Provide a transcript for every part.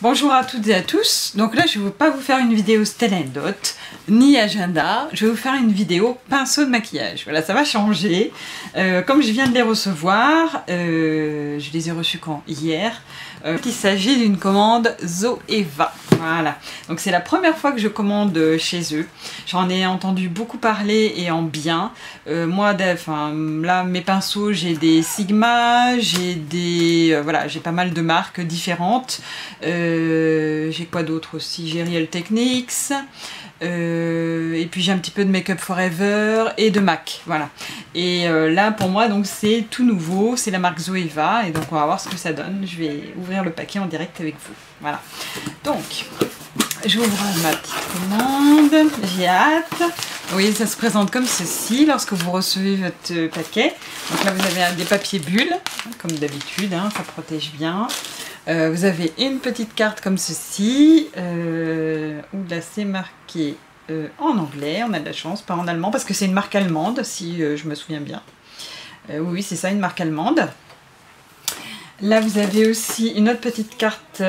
Bonjour à toutes et à tous. Donc là je ne vais pas vous faire une vidéo style anecdote ni agenda, je vais vous faire une vidéo pinceau de maquillage. Voilà, ça va changer. Comme je viens de les recevoir, je les ai reçus quand hier. Il s'agit d'une commande Zoeva. Voilà, donc c'est la première fois que je commande chez eux. J'en ai entendu beaucoup parler et en bien. Moi, là mes pinceaux, j'ai des Sigma, j'ai des voilà, j'ai pas mal de marques différentes. J'ai quoi d'autre aussi? J'ai Real Techniques. Et puis j'ai un petit peu de Make Up Forever et de MAC, voilà. Et là pour moi donc c'est tout nouveau, c'est la marque Zoeva et donc on va voir ce que ça donne. Je vais ouvrir le paquet en direct avec vous, voilà. Donc j'ouvre ma petite commande, j'ai hâte. Vous voyez, ça se présente comme ceci lorsque vous recevez votre paquet. Donc là vous avez des papiers bulles, comme d'habitude, hein, ça protège bien. Vous avez une petite carte comme ceci, où là c'est marqué en anglais, on a de la chance, pas en allemand, parce que c'est une marque allemande, si je me souviens bien. Oui, c'est ça, une marque allemande. Là, vous avez aussi une autre petite carte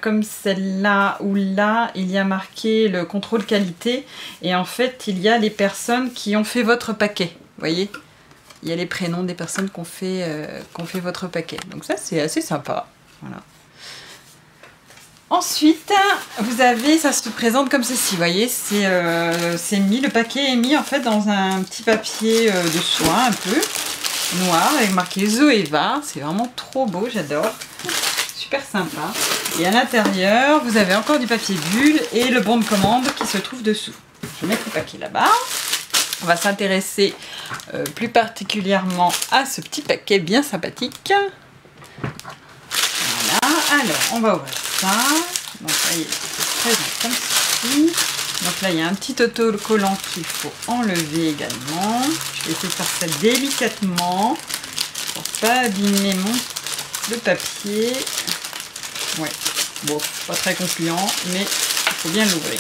comme celle-là, où là, il y a marqué le contrôle qualité, et en fait, il y a les personnes qui ont fait votre paquet, vous voyez? Il y a les prénoms des personnes qui ont fait votre paquet. Donc ça, c'est assez sympa, voilà. Ensuite, vous avez, ça se présente comme ceci, vous voyez, c'est mis, le paquet est mis en fait dans un petit papier de soie un peu noir avec marqué Zoeva, c'est vraiment trop beau, j'adore, super sympa. Et à l'intérieur, vous avez encore du papier bulle et le bon de commande qui se trouve dessous. Je vais mettre le paquet là-bas. On va s'intéresser plus particulièrement à ce petit paquet bien sympathique. Voilà, alors on va ouvrir ça. Donc ça y est, c'est présent comme ceci. Donc là il y a un petit autocollant qu'il faut enlever également. Je vais essayer de faire ça délicatement pour pas abîmer le papier. Ouais, bon, pas très concluant, mais il faut bien l'ouvrir.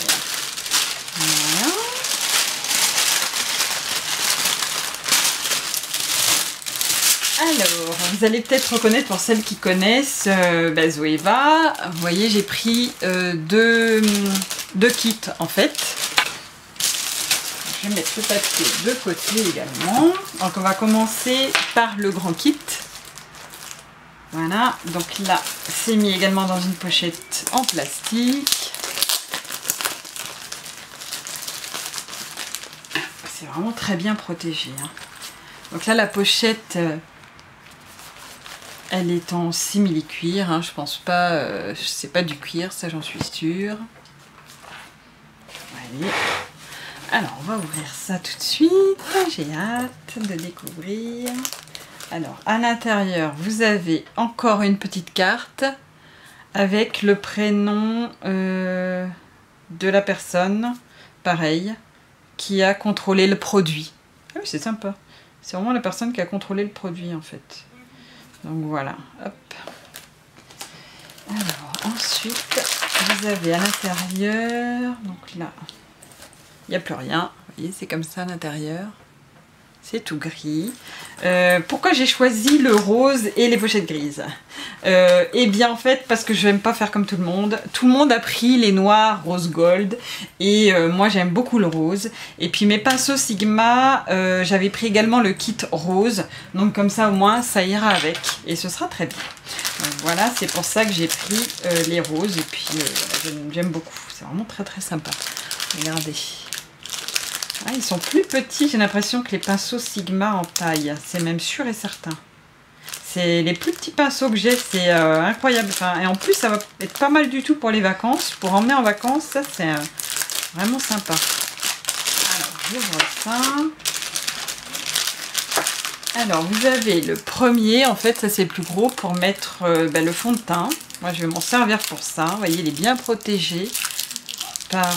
Voilà. Alors, vous allez peut-être reconnaître pour celles qui connaissent Zoeva. Vous voyez, j'ai pris deux kits en fait. Je vais mettre ce papier de côté également. Donc on va commencer par le grand kit. Voilà, donc là, c'est mis également dans une pochette en plastique. C'est vraiment très bien protégé, hein. Donc là, la pochette... elle est en simili-cuir, hein, je pense pas, c'est pas du cuir, ça j'en suis sûre. Allez. Alors on va ouvrir ça tout de suite, j'ai hâte de découvrir. Alors à l'intérieur vous avez encore une petite carte avec le prénom de la personne, pareil, qui a contrôlé le produit. Ah oui, c'est sympa, c'est vraiment la personne qui a contrôlé le produit en fait. Donc voilà, hop. Alors ensuite, vous avez à l'intérieur, donc là, il n'y a plus rien. Vous voyez, c'est comme ça à l'intérieur. C'est tout gris. Pourquoi j'ai choisi le rose et les pochettes grises? Eh bien en fait parce que je n'aime pas faire comme tout le monde. Tout le monde a pris les noirs rose gold et moi j'aime beaucoup le rose. Et puis mes pinceaux Sigma, j'avais pris également le kit rose. Donc comme ça au moins ça ira avec et ce sera très bien. Donc voilà, c'est pour ça que j'ai pris les roses et puis voilà, j'aime beaucoup. C'est vraiment très très sympa. Regardez. Ah, ils sont plus petits, j'ai l'impression, que les pinceaux Sigma en taille. C'est même sûr et certain. C'est les plus petits pinceaux que j'ai, c'est incroyable. Enfin, et en plus, ça va être pas mal du tout pour les vacances. Pour emmener en vacances, ça c'est vraiment sympa. Alors, j'ouvre ça. Alors, vous avez le premier, en fait, ça c'est le plus gros pour mettre le fond de teint. Moi, je vais m'en servir pour ça. Vous voyez, il est bien protégé par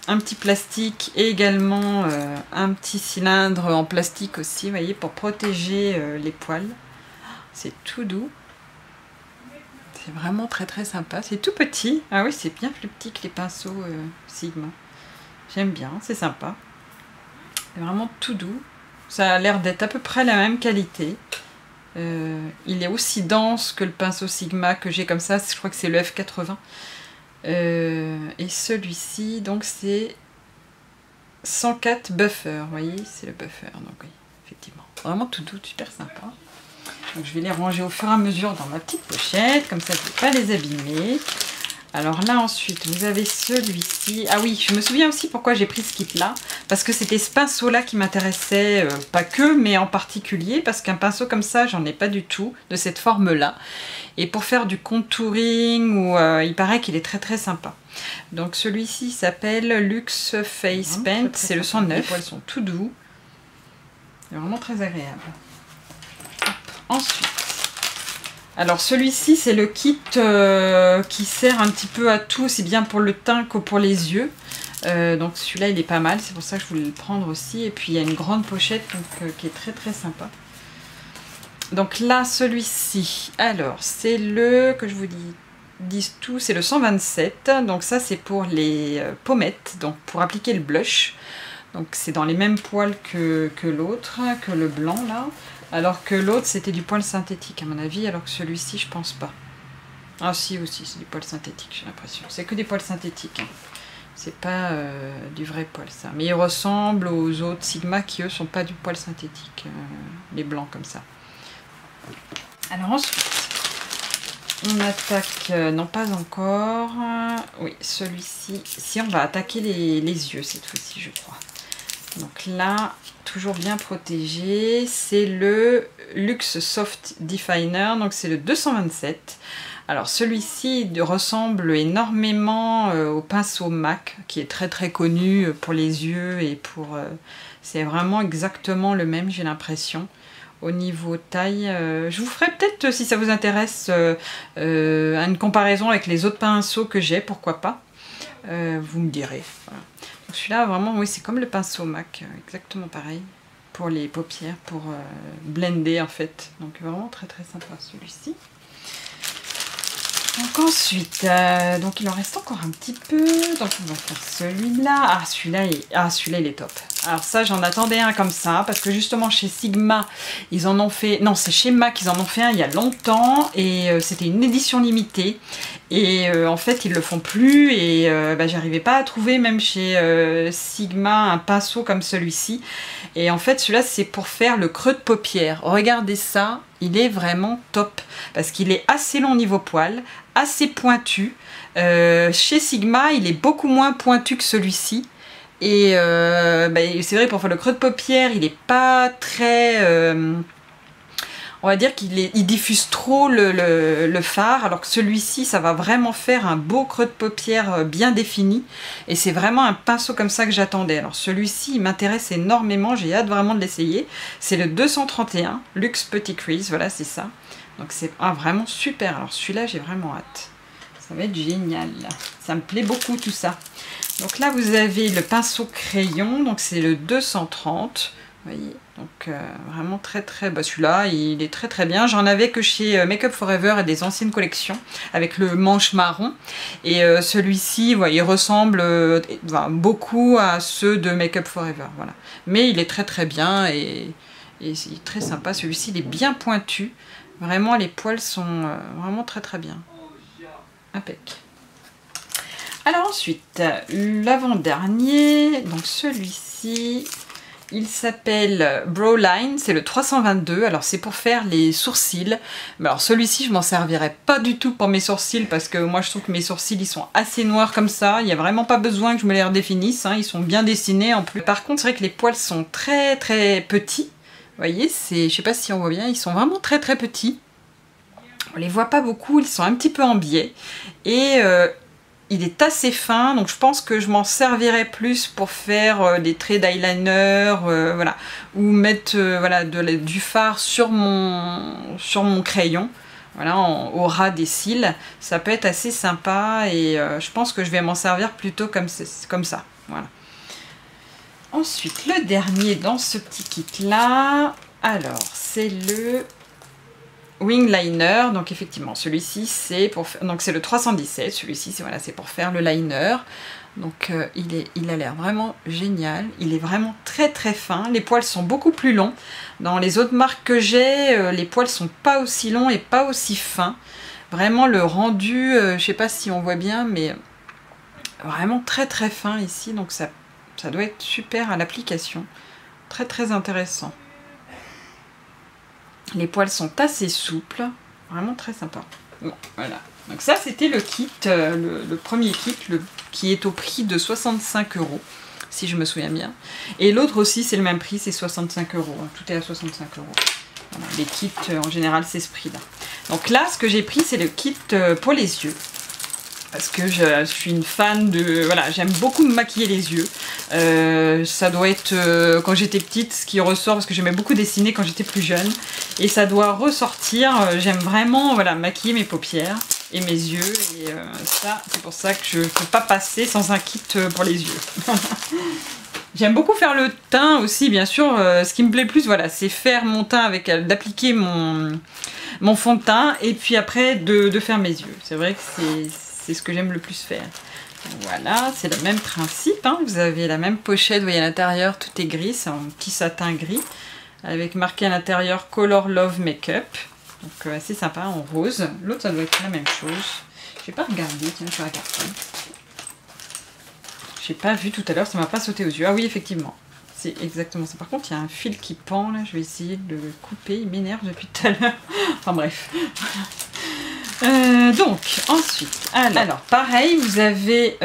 un petit plastique et également un petit cylindre en plastique aussi, vous voyez, pour protéger les poils. C'est tout doux. C'est vraiment très très sympa. C'est tout petit. Ah oui, c'est bien plus petit que les pinceaux Sigma. J'aime bien, c'est sympa. C'est vraiment tout doux. Ça a l'air d'être à peu près la même qualité. Il est aussi dense que le pinceau Sigma que j'ai comme ça, je crois que c'est le F80. Et celui-ci, donc c'est 104 buffer, vous voyez, c'est le buffer, donc oui, effectivement. Vraiment tout doux, super sympa. Donc je vais les ranger au fur et à mesure dans ma petite pochette, comme ça je ne vais pas les abîmer. Alors là ensuite vous avez celui-ci. Ah oui, je me souviens aussi pourquoi j'ai pris ce kit là. Parce que c'était ce pinceau là qui m'intéressait, pas que, mais en particulier. Parce qu'un pinceau comme ça, j'en ai pas du tout, de cette forme là. Et pour faire du contouring, il paraît qu'il est très très sympa. Donc celui-ci s'appelle Luxe Face Paint, c'est le 109. Les poils sont tout doux. C'est vraiment très agréable. Hop. Ensuite. Alors celui-ci c'est le kit qui sert un petit peu à tout, aussi bien pour le teint que pour les yeux. Donc celui-là il est pas mal, c'est pour ça que je voulais le prendre aussi. Et puis il y a une grande pochette donc, qui est très très sympa. Donc là celui-ci, alors c'est le, que je vous dis tout, c'est le 127. Donc ça c'est pour les pommettes, donc pour appliquer le blush. Donc c'est dans les mêmes poils que l'autre, que le blanc là. Alors que l'autre c'était du poil synthétique à mon avis, alors que celui-ci je pense pas. Ah si aussi, c'est du poil synthétique j'ai l'impression. C'est que des poils synthétiques, hein. C'est pas du vrai poil ça. Mais il ressemble aux autres Sigma qui eux sont pas du poil synthétique, les blancs comme ça. Alors ensuite, on attaque, non pas encore, oui celui-ci, si on va attaquer les yeux cette fois-ci je crois. Donc là, toujours bien protégé, c'est le Luxe Soft Definer, donc c'est le 227. Alors celui-ci ressemble énormément au pinceau MAC, qui est très très connu pour les yeux et pour... c'est vraiment exactement le même, j'ai l'impression. Au niveau taille, je vous ferai peut-être, si ça vous intéresse, une comparaison avec les autres pinceaux que j'ai, pourquoi pas. Vous me direz. Voilà. Celui-là, vraiment, oui, c'est comme le pinceau MAC, exactement pareil, pour les paupières, pour blender en fait. Donc vraiment très très sympa celui-ci. Donc ensuite, donc il en reste encore un petit peu, donc on va faire celui-là. Ah celui-là il est top. Alors ça j'en attendais un comme ça, parce que justement chez Sigma, ils en ont fait, non c'est chez MAC, ils en ont fait un il y a longtemps, et c'était une édition limitée. Et en fait ils le font plus, et j'arrivais pas à trouver même chez Sigma un pinceau comme celui-ci. Et en fait celui-là c'est pour faire le creux de paupière. Regardez ça, il est vraiment top, parce qu'il est assez long niveau poil, assez pointu. Chez Sigma il est beaucoup moins pointu que celui-ci. Et c'est vrai, pour faire le creux de paupière, il n'est pas très... on va dire qu'il diffuse trop le fard, alors que celui-ci, ça va vraiment faire un beau creux de paupière bien défini. Et c'est vraiment un pinceau comme ça que j'attendais. Alors celui-ci, il m'intéresse énormément, j'ai hâte vraiment de l'essayer. C'est le 231, Luxe Petit Crease, voilà, c'est ça. Donc c'est vraiment super. Alors celui-là, j'ai vraiment hâte. Ça va être génial. Ça me plaît beaucoup tout ça. Donc là, vous avez le pinceau crayon, donc c'est le 230. Vous voyez, donc vraiment très très... celui-là, il est très très bien. J'en avais que chez Make Up For Ever et des anciennes collections, avec le manche marron. Et celui-ci, il ressemble beaucoup à ceux de Make Up For Ever. Voilà. Mais il est très très bien et c'est très sympa. Celui-ci, il est bien pointu. Vraiment, les poils sont vraiment très très bien. Impec. Alors ensuite, l'avant-dernier, donc celui-ci, il s'appelle Browline, c'est le 322, alors c'est pour faire les sourcils. Mais alors celui-ci, je m'en servirai pas du tout pour mes sourcils, parce que moi je trouve que mes sourcils, ils sont assez noirs comme ça, il n'y a vraiment pas besoin que je me les redéfinisse, hein, ils sont bien dessinés en plus. Par contre, c'est vrai que les poils sont très très petits, vous voyez, je sais pas si on voit bien, ils sont vraiment très très petits. On les voit pas beaucoup, ils sont un petit peu en biais, et... il est assez fin, donc je pense que je m'en servirai plus pour faire des traits d'eyeliner, voilà, ou mettre du fard sur mon crayon, voilà, au ras des cils. Ça peut être assez sympa et je pense que je vais m'en servir plutôt comme ça, voilà. Ensuite, le dernier dans ce petit kit là, alors c'est le Wing Liner, donc effectivement celui-ci c'est pour faire, donc c'est le 317, celui-ci c'est pour faire le liner. Donc il a l'air vraiment génial, il est vraiment très très fin, les poils sont beaucoup plus longs. Dans les autres marques que j'ai, les poils sont pas aussi longs et pas aussi fins. Vraiment le rendu, je sais pas si on voit bien, mais vraiment très très fin ici, donc ça doit être super à l'application. Très très intéressant. Les poils sont assez souples, vraiment très sympa. Bon, voilà. Donc ça c'était le kit, le premier kit qui est au prix de 65 €, si je me souviens bien. Et l'autre aussi c'est le même prix, c'est 65 €. Tout est à 65 €. Voilà, les kits en général c'est ce prix là. Donc là ce que j'ai pris c'est le kit pour les yeux. Parce que je suis une fan de... Voilà, j'aime beaucoup me maquiller les yeux. Ça doit être, quand j'étais petite, ce qui ressort, parce que j'aimais beaucoup dessiner quand j'étais plus jeune. Et ça doit ressortir. J'aime vraiment voilà, maquiller mes paupières et mes yeux. Et ça, c'est pour ça que je ne peux pas passer sans un kit pour les yeux. J'aime beaucoup faire le teint aussi, bien sûr. Ce qui me plaît plus, voilà, c'est faire mon teint avec... d'appliquer mon fond de teint et puis après de faire mes yeux. C'est vrai que c'est ce que j'aime le plus faire. Voilà, c'est le même principe, hein. Vous avez la même pochette, vous voyez à l'intérieur, tout est gris, c'est en petit satin gris, avec marqué à l'intérieur Color Love Makeup. Donc assez sympa, en rose. L'autre, ça doit être la même chose. Je vais pas regarder, tiens, je vais regarder. J'ai pas vu tout à l'heure, ça m'a pas sauté aux yeux. Ah oui, effectivement, c'est exactement ça. Par contre, il y a un fil qui pend, là, je vais essayer de le couper, il m'énerve depuis tout à l'heure. Enfin bref. Donc ensuite, alors pareil, vous avez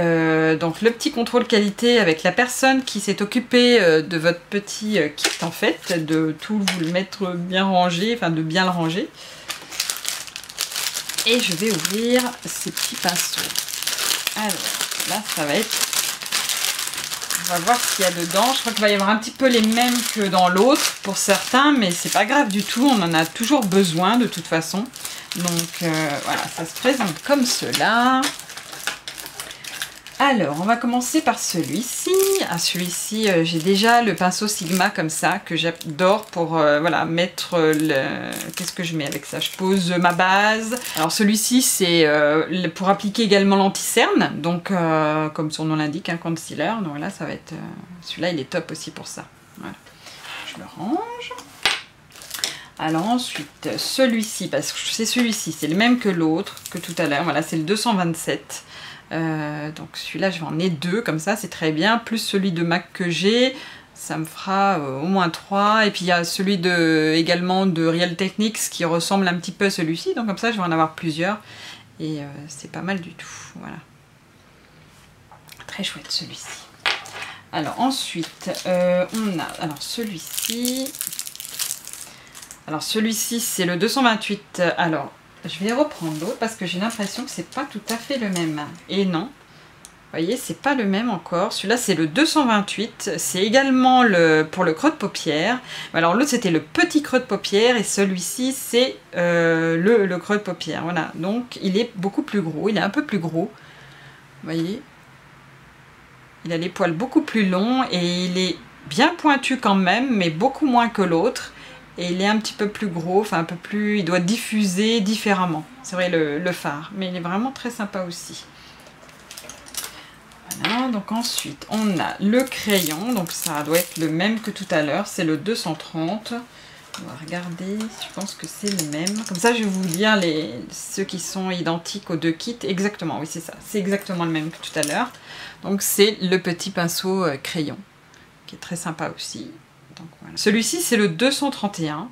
donc le petit contrôle qualité avec la personne qui s'est occupée de votre petit kit en fait, de tout vous le mettre bien rangé, enfin de bien le ranger. Et je vais ouvrir ces petits pinceaux. Alors là ça va être, on va voir ce qu'il y a dedans. Je crois qu'il va y avoir un petit peu les mêmes que dans l'autre pour certains, mais c'est pas grave du tout, on en a toujours besoin de toute façon. Donc voilà, ça se présente comme cela. Alors, on va commencer par celui-ci. Ah, celui-ci, j'ai déjà le pinceau Sigma comme ça, que j'adore pour voilà, mettre le... Qu'est-ce que je mets avec ça? Je pose ma base. Alors celui-ci, c'est pour appliquer également l'anti-cerne. Donc, comme son nom l'indique, un concealer. Donc là, ça va être... celui-là, il est top aussi pour ça. Voilà. Je le range. Alors ensuite, celui-ci, parce que c'est celui-ci, c'est le même que l'autre, que tout à l'heure. Voilà, c'est le 227. Donc celui-là, je vais en ai deux, comme ça, c'est très bien. Plus celui de MAC que j'ai, ça me fera au moins 3. Et puis il y a celui également de Real Techniques qui ressemble un petit peu à celui-ci. Donc comme ça, je vais en avoir plusieurs. Et c'est pas mal du tout. Voilà. Très chouette celui-ci. Alors ensuite, on a alors celui-ci... Alors celui-ci c'est le 228, alors je vais reprendre l'autre parce que j'ai l'impression que c'est pas tout à fait le même. Et non, vous voyez c'est pas le même encore, celui-là c'est le 228, c'est également pour le creux de paupière. Alors l'autre c'était le petit creux de paupière et celui-ci c'est le creux de paupière. Voilà, donc il est beaucoup plus gros, il est un peu plus gros, vous voyez. Il a les poils beaucoup plus longs et il est bien pointu quand même, mais beaucoup moins que l'autre. Et il est un petit peu plus gros, enfin un peu plus... Il doit diffuser différemment. C'est vrai le fard, mais il est vraiment très sympa aussi. Voilà, donc ensuite on a le crayon, donc ça doit être le même que tout à l'heure, c'est le 230. On va regarder, je pense que c'est le même. Comme ça je vais vous lire ceux qui sont identiques aux deux kits. Exactement, oui c'est ça, c'est exactement le même que tout à l'heure. Donc c'est le petit pinceau crayon, qui est très sympa aussi. Voilà. Celui-ci c'est le 231,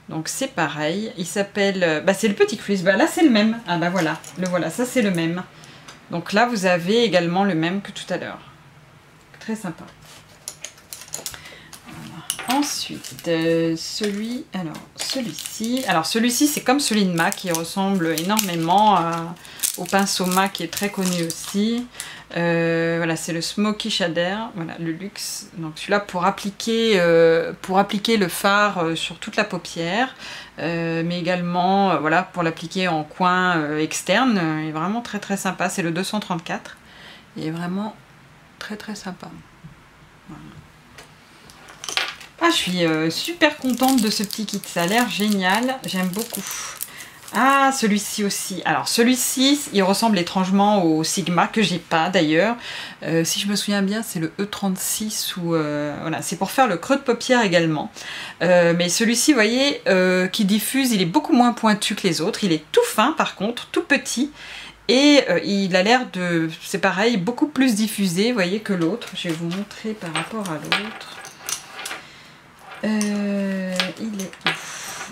donc c'est pareil, il s'appelle, c'est le petit Chris, là c'est le même, ah bah voilà, ça c'est le même. Donc là vous avez également le même que tout à l'heure, très sympa. Voilà. Ensuite, celui-ci c'est comme celui de MAC, qui ressemble énormément au pinceau MAC qui est très connu aussi. Voilà, c'est le Smoky Shader, voilà, le luxe. Donc celui-là pour appliquer le fard sur toute la paupière, mais également voilà, pour l'appliquer en coin externe. Il est vraiment très très sympa, c'est le 234. Il est vraiment très très sympa. Voilà. Ah, je suis super contente de ce petit kit, ça a l'air génial, j'aime beaucoup. Ah, celui-ci aussi. Alors celui-ci, il ressemble étrangement au Sigma, que j'ai pas d'ailleurs. Si je me souviens bien, c'est le E36 ou voilà, c'est pour faire le creux de paupière également. Mais celui-ci, vous voyez, qui diffuse, il est beaucoup moins pointu que les autres. Il est tout fin par contre, tout petit. Et il a l'air de, c'est pareil, beaucoup plus diffusé, vous voyez, que l'autre. Je vais vous montrer par rapport à l'autre. Il est...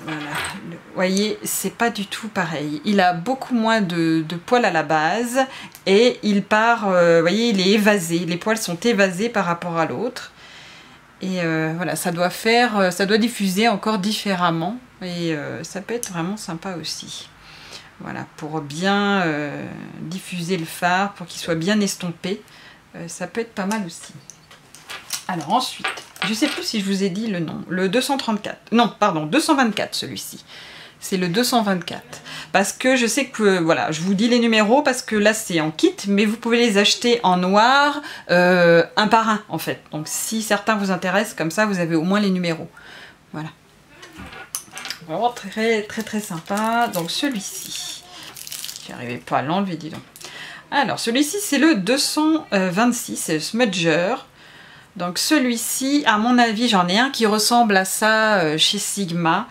Voilà, vous voyez, c'est pas du tout pareil. Il a beaucoup moins de poils à la base et il part, vous voyez, il est évasé. Les poils sont évasés par rapport à l'autre. Et voilà, ça doit diffuser encore différemment et ça peut être vraiment sympa aussi. Voilà, pour bien diffuser le fard, pour qu'il soit bien estompé, ça peut être pas mal aussi. Alors ensuite, je sais plus si je vous ai dit le nom, le 234, non pardon, 224 celui-ci, c'est le 224, parce que je sais que, voilà, je vous dis les numéros parce que là c'est en kit, mais vous pouvez les acheter en noir, un par un en fait, donc si certains vous intéressent, comme ça vous avez au moins les numéros, voilà. Vraiment très très très sympa, donc celui-ci, j'arrivais pas à l'enlever, dis donc. Alors celui-ci c'est le 226, c'est le Smudger. Donc celui-ci, à mon avis, j'en ai un qui ressemble à ça chez Sigma.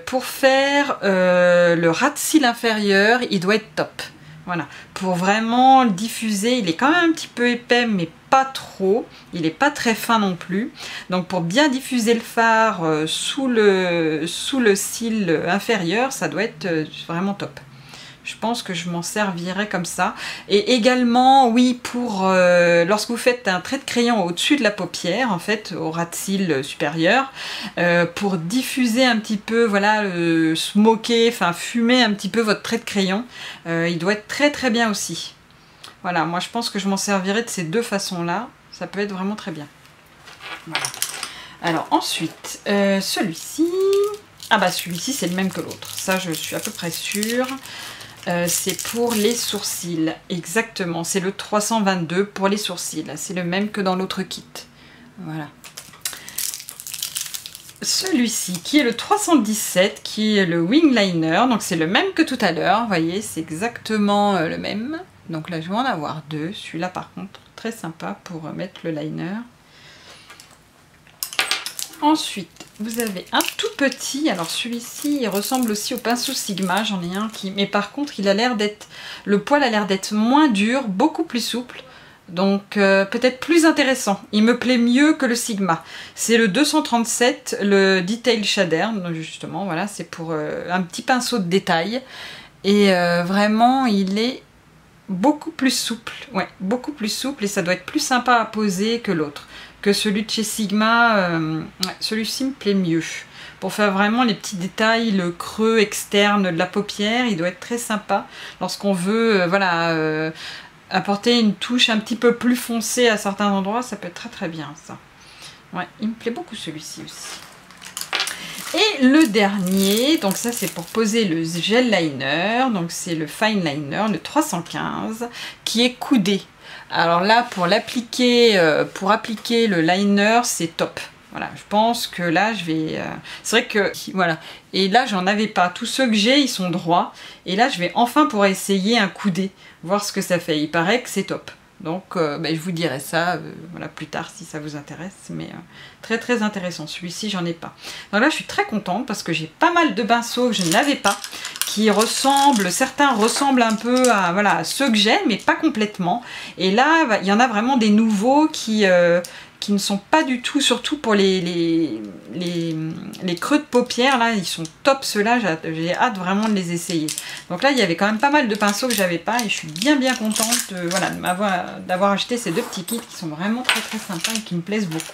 Pour faire le ras de cils inférieur, il doit être top. Voilà, pour vraiment le diffuser, il est quand même un petit peu épais, mais pas trop. Il n'est pas très fin non plus. Donc pour bien diffuser le fard sous le cil inférieur, ça doit être vraiment top. Je pense que je m'en servirai comme ça. Et également, oui, pour lorsque vous faites un trait de crayon au-dessus de la paupière, en fait, au ras de cils supérieur, pour diffuser un petit peu, voilà, smoker, enfin fumer un petit peu votre trait de crayon, il doit être très très bien aussi. Voilà, moi je pense que je m'en servirai de ces deux façons-là. Ça peut être vraiment très bien. Voilà. Alors ensuite, celui-ci... Ah bah celui-ci c'est le même que l'autre. Ça je suis à peu près sûre. C'est pour les sourcils, exactement, c'est le 322 pour les sourcils, c'est le même que dans l'autre kit, voilà. Celui-ci qui est le 317, qui est le wing liner, donc c'est le même que tout à l'heure, vous voyez, c'est exactement le même, donc là je vais en avoir deux, celui-là par contre, très sympa pour mettre le liner. Ensuite, vous avez un tout petit, alors celui-ci, il ressemble aussi au pinceau Sigma, j'en ai un qui... Mais par contre, il a l'air d'être... Le poil a l'air d'être moins dur, beaucoup plus souple, donc peut-être plus intéressant. Il me plaît mieux que le Sigma. C'est le 237, le Detail Shader, donc justement, voilà, c'est pour un petit pinceau de détail. Et vraiment, il est beaucoup plus souple, ouais, beaucoup plus souple, et ça doit être plus sympa à poser que l'autre. Que celui de chez Sigma, ouais, celui-ci me plaît mieux. Pour faire vraiment les petits détails, le creux externe de la paupière, il doit être très sympa. Lorsqu'on veut voilà, apporter une touche un petit peu plus foncée à certains endroits, ça peut être très très bien ça. Ouais, il me plaît beaucoup celui-ci aussi. Et le dernier, donc ça c'est pour poser le gel liner, donc c'est le fine liner, le 315, qui est coudé. Alors là, pour l'appliquer, pour appliquer le liner, c'est top. Voilà, je pense que là, je vais... c'est vrai que... Voilà. Et là, j'en avais pas. Tous ceux que j'ai, ils sont droits. Et là, je vais enfin pouvoir essayer un coudé. Voir ce que ça fait. Il paraît que c'est top. Donc, je vous dirai ça voilà, plus tard si ça vous intéresse. Mais très très intéressant. Celui-ci, j'en ai pas. Donc là, je suis très contente parce que j'ai pas mal de pinceaux que je n'avais pas. Qui ressemblent, certains ressemblent un peu à, voilà, à ceux que j'ai, mais pas complètement. Et là, il y en a vraiment des nouveaux qui ne sont pas du tout, surtout pour les creux de paupières, là, ils sont top ceux-là, j'ai hâte vraiment de les essayer. Donc là, il y avait quand même pas mal de pinceaux que j'avais pas, et je suis bien contente voilà, d'avoir acheté ces deux petits kits qui sont vraiment très très sympas et qui me plaisent beaucoup.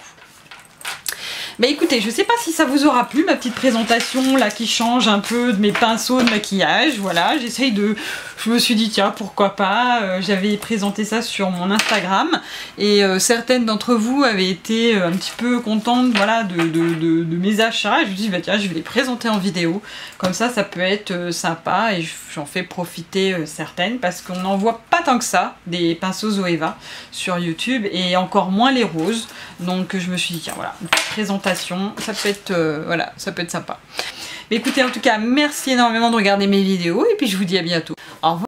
Bah écoutez, je sais pas si ça vous aura plu, ma petite présentation là qui change un peu de mes pinceaux de maquillage, voilà, j'essaye de... Je me suis dit tiens, pourquoi pas, j'avais présenté ça sur mon Instagram, et certaines d'entre vous avaient été un petit peu contentes, voilà, de mes achats, et je me suis dit bah tiens, je vais les présenter en vidéo, comme ça peut être sympa, et j'en fais profiter certaines, parce qu'on n'en voit pas tant que ça, des pinceaux Zoeva sur YouTube, et encore moins les roses, donc je me suis dit tiens, voilà, une petite présentation, ça peut être, voilà, ça peut être sympa. Mais écoutez, en tout cas, merci énormément de regarder mes vidéos et puis je vous dis à bientôt. Au revoir.